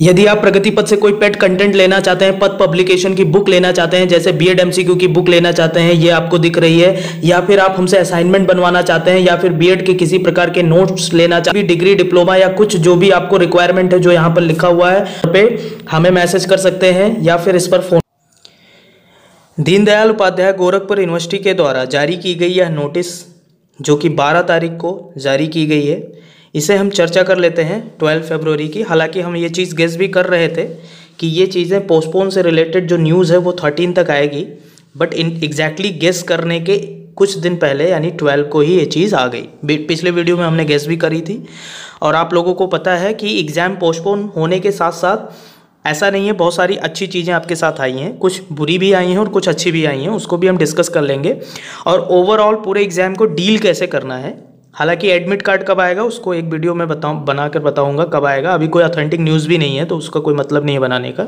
यदि आप प्रगति पथ से कोई पेड कंटेंट लेना चाहते हैं, पथ पब्लिकेशन की बुक लेना चाहते हैं, जैसे बीएड एमसीक्यू की बुक लेना चाहते हैं, ये आपको दिख रही है, या फिर आप हमसे असाइनमेंट बनवाना चाहते हैं, या फिर बीएड के किसी प्रकार के नोट्स लेना चाहते हैं, डिग्री डिप्लोमा या कुछ जो भी आपको रिक्वायरमेंट है जो यहाँ पर लिखा हुआ है पे हमें मैसेज कर सकते हैं या फिर इस पर फोन। दीनदयाल उपाध्याय गोरखपुर यूनिवर्सिटी के द्वारा जारी की गई यह नोटिस जो कि 12 तारीख को जारी की गई है, इसे हम चर्चा कर लेते हैं 12 फरवरी की। हालांकि हम ये चीज़ गेस भी कर रहे थे कि ये चीज़ें पोस्टपोन से रिलेटेड जो न्यूज़ है वो 13 तक आएगी, बट एग्जैक्टली गेस करने के कुछ दिन पहले यानी 12 को ही ये चीज़ आ गई। पिछले वीडियो में हमने गेस भी करी थी और आप लोगों को पता है कि एग्ज़ाम पोस्टपोन होने के साथ साथ ऐसा नहीं है, बहुत सारी अच्छी चीज़ें आपके साथ आई हैं, कुछ बुरी भी आई हैं और कुछ अच्छी भी आई हैं, उसको भी हम डिस्कस कर लेंगे। और ओवरऑल पूरे एग्ज़ाम को डील कैसे करना है, हालांकि एडमिट कार्ड कब आएगा उसको एक वीडियो में बनाकर बताऊंगा कब आएगा। अभी कोई ऑथेंटिक न्यूज़ भी नहीं है तो उसका कोई मतलब नहीं है बनाने का,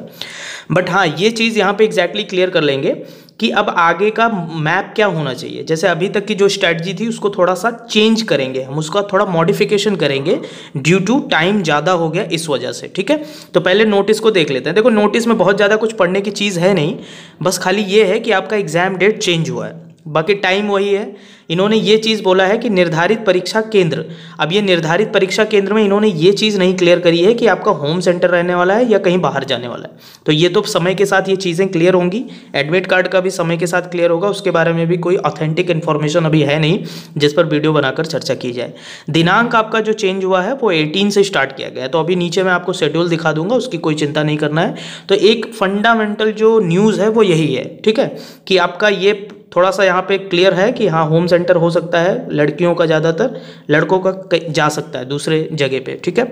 बट हाँ ये चीज़ यहाँ पे एग्जैक्टली क्लियर कर लेंगे कि अब आगे का मैप क्या होना चाहिए। जैसे अभी तक की जो स्ट्रैटेजी थी उसको थोड़ा सा चेंज करेंगे हम, उसका थोड़ा मॉडिफिकेशन करेंगे ड्यू टू टाइम ज़्यादा हो गया इस वजह से, ठीक है। तो पहले नोटिस को देख लेते हैं। देखो नोटिस में बहुत ज़्यादा कुछ पढ़ने की चीज़ है नहीं, बस खाली ये है कि आपका एग्ज़ाम डेट चेंज हुआ है, बाकी टाइम वही है। इन्होंने ये चीज़ बोला है कि निर्धारित परीक्षा केंद्र, अब ये निर्धारित परीक्षा केंद्र में इन्होंने ये चीज़ नहीं क्लियर करी है कि आपका होम सेंटर रहने वाला है या कहीं बाहर जाने वाला है। तो ये तो समय के साथ ये चीज़ें क्लियर होंगी, एडमिट कार्ड का भी समय के साथ क्लियर होगा, उसके बारे में भी कोई ऑथेंटिक इन्फॉर्मेशन अभी है नहीं जिस पर वीडियो बनाकर चर्चा की जाए। दिनांक आपका जो चेंज हुआ है वो 18 से स्टार्ट किया गया है, तो अभी नीचे मैं आपको शेड्यूल दिखा दूंगा, उसकी कोई चिंता नहीं करना है। तो एक फंडामेंटल जो न्यूज़ है वो यही है, ठीक है, कि आपका ये थोड़ा सा यहाँ पे क्लियर है कि हाँ होम सेंटर हो सकता है लड़कियों का, ज़्यादातर लड़कों का जा सकता है दूसरे जगह पे, ठीक है।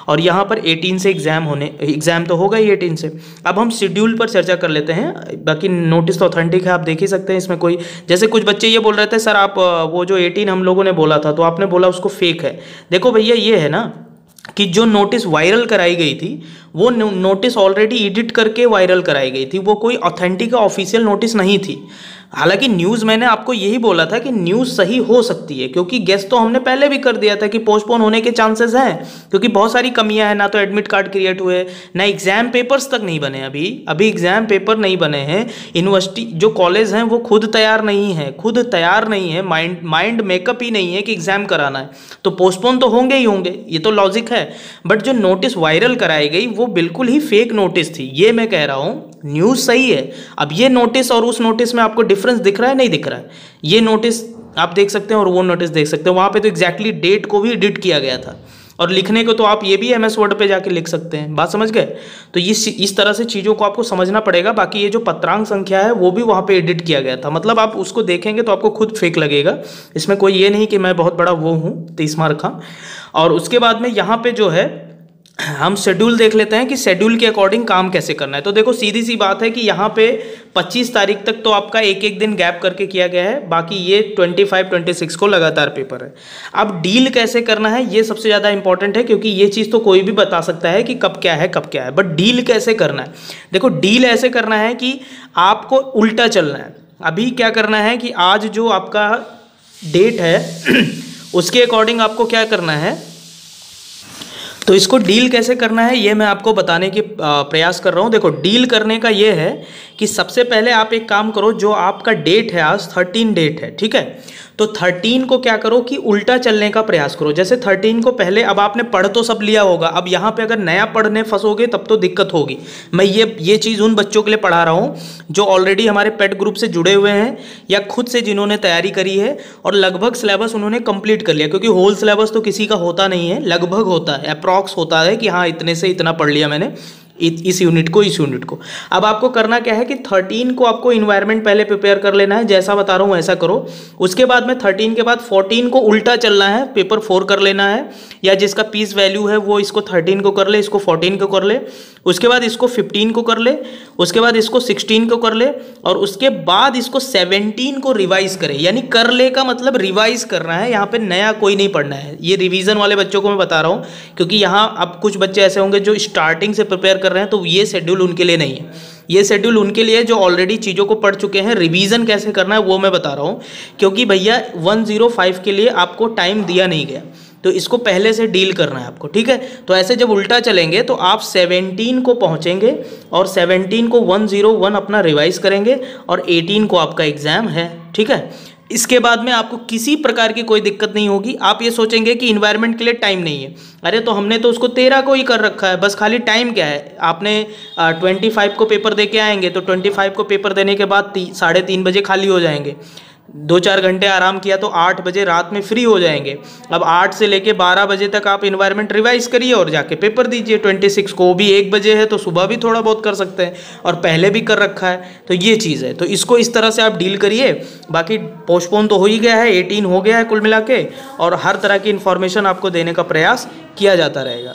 और यहाँ पर 18 से एग्ज़ाम तो होगा ही 18 से। अब हम शेड्यूल पर चर्चा कर लेते हैं, बाकी नोटिस तो ऑथेंटिक है, आप देख ही सकते हैं। इसमें कोई, जैसे कुछ बच्चे ये बोल रहे थे सर आप वो जो 18 हम लोगों ने बोला था तो आपने बोला उसको फेक है। देखो भैया ये है ना कि जो नोटिस वायरल कराई गई थी वो नोटिस ऑलरेडी एडिट करके वायरल कराई गई थी, वो कोई ऑथेंटिक ऑफिशियल नोटिस नहीं थी। हालांकि न्यूज़ मैंने आपको यही बोला था कि न्यूज़ सही हो सकती है, क्योंकि गेस तो हमने पहले भी कर दिया था कि पोस्टपोन होने के चांसेस हैं, क्योंकि बहुत सारी कमियां हैं, ना तो एडमिट कार्ड क्रिएट हुए, ना एग्जाम पेपर्स तक नहीं बने। अभी एग्जाम पेपर नहीं बने हैं। यूनिवर्सिटी जो कॉलेज हैं वो खुद तैयार नहीं है, माइंड मेकअप ही नहीं है कि एग्जाम कराना है, तो पोस्टपोन तो होंगे ही होंगे, ये तो लॉजिक है। बट जो नोटिस वायरल कराई गई वो बिल्कुल ही फेक नोटिस थी, ये मैं कह रहा हूँ। न्यूज़ सही है, अब ये नोटिस और उस नोटिस में आपको डिफरेंस दिख रहा है, नहीं दिख रहा है। ये नोटिस आप देख सकते हैं और वो नोटिस देख सकते हैं, वहाँ पे तो एग्जैक्टली डेट को भी एडिट किया गया था, और लिखने को तो आप ये भी MS वर्ड पे जाके लिख सकते हैं। बात समझ गए? तो ये इस तरह से चीज़ों को आपको समझना पड़ेगा। बाकी ये जो पत्रांक संख्या है वो भी वहाँ पे एडिट किया गया था, मतलब आप उसको देखेंगे तो आपको खुद फेक लगेगा। इसमें कोई ये नहीं कि मैं बहुत बड़ा वो हूँ 30 मार्क का। और उसके बाद में यहाँ पे जो है हम शेड्यूल देख लेते हैं कि शेड्यूल के अकॉर्डिंग काम कैसे करना है। तो देखो सीधी सी बात है कि यहाँ पे 25 तारीख तक तो आपका एक दिन गैप करके किया गया है, बाकी ये 25-26 को लगातार पेपर है। अब डील कैसे करना है ये सबसे ज़्यादा इंपॉर्टेंट है, क्योंकि ये चीज़ तो कोई भी बता सकता है कि कब क्या है, बट डील कैसे करना है। देखो डील ऐसे करना है कि आपको उल्टा चलना है। अभी क्या करना है कि आज जो आपका डेट है उसके अकॉर्डिंग आपको क्या करना है, तो इसको डील कैसे करना है ये मैं आपको बताने की प्रयास कर रहा हूँ। देखो डील करने का ये है कि सबसे पहले आप एक काम करो, जो आपका डेट है आज 13 डेट है, ठीक है, तो 13 को क्या करो कि उल्टा चलने का प्रयास करो। जैसे 13 को पहले, अब आपने पढ़ तो सब लिया होगा, अब यहाँ पे अगर नया पढ़ने फंसोगे तब तो दिक्कत होगी। मैं ये चीज़ उन बच्चों के लिए पढ़ा रहा हूँ जो ऑलरेडी हमारे पेड ग्रुप से जुड़े हुए हैं या खुद से जिन्होंने तैयारी करी है और लगभग सिलेबस उन्होंने कंप्लीट कर लिया, क्योंकि होल सिलेबस तो किसी का होता नहीं है, लगभग होता है, अप्रॉक्स होता है कि हाँ इतने से इतना पढ़ लिया मैंने इस यूनिट को। अब आपको करना क्या है कि 13 को आपको इन्वायरमेंट पहले प्रिपेयर कर लेना है, जैसा बता रहा हूँ ऐसा करो। उसके बाद में 13 के बाद 14 को उल्टा चलना है, पेपर 4 कर लेना है, या जिसका पीस वैल्यू है वो इसको 13 को कर ले, इसको 14 को कर ले, उसके बाद इसको 15 को कर ले, उसके बाद इसको 16 को कर ले, और उसके बाद इसको 17 को रिवाइज करे। यानी कर ले का मतलब रिवाइज करना है, यहाँ पे नया कोई नहीं पढ़ना है। ये रिवीजन वाले बच्चों को मैं बता रहा हूँ, क्योंकि यहाँ अब कुछ बच्चे ऐसे होंगे जो स्टार्टिंग से प्रिपेयर कर रहे हैं, तो ये शेड्यूल उनके लिए नहीं है। ये शेड्यूल उनके लिए जो ऑलरेडी चीज़ों को पढ़ चुके हैं। रिवीजन कैसे करना है वो मैं बता रहा हूँ, क्योंकि भैया 105 के लिए आपको टाइम दिया नहीं गया। तो इसको पहले से डील करना है आपको, ठीक है। तो ऐसे जब उल्टा चलेंगे तो आप 17 को पहुंचेंगे और 17 को 101 अपना रिवाइज करेंगे और 18 को आपका एग्जाम है, ठीक है। इसके बाद में आपको किसी प्रकार की कोई दिक्कत नहीं होगी। आप ये सोचेंगे कि इन्वायरमेंट के लिए टाइम नहीं है, अरे तो हमने तो उसको 13 को ही कर रखा है, बस खाली टाइम क्या है। आपने 25 को पेपर दे के आएंगे तो 25 को पेपर देने के बाद 3:30 बजे खाली हो जाएंगे, 2-4 घंटे आराम किया तो 8 बजे रात में फ्री हो जाएंगे। अब 8 से लेके 12 बजे तक आप इन्वायरमेंट रिवाइज करिए और जाके पेपर दीजिए। 26 को भी 1 बजे है तो सुबह भी थोड़ा बहुत कर सकते हैं और पहले भी कर रखा है, तो ये चीज़ है। तो इसको इस तरह से आप डील करिए। बाकी पोस्टपोन तो हो ही गया है, 18 हो गया है कुल मिला के, और हर तरह की इन्फॉर्मेशन आपको देने का प्रयास किया जाता रहेगा।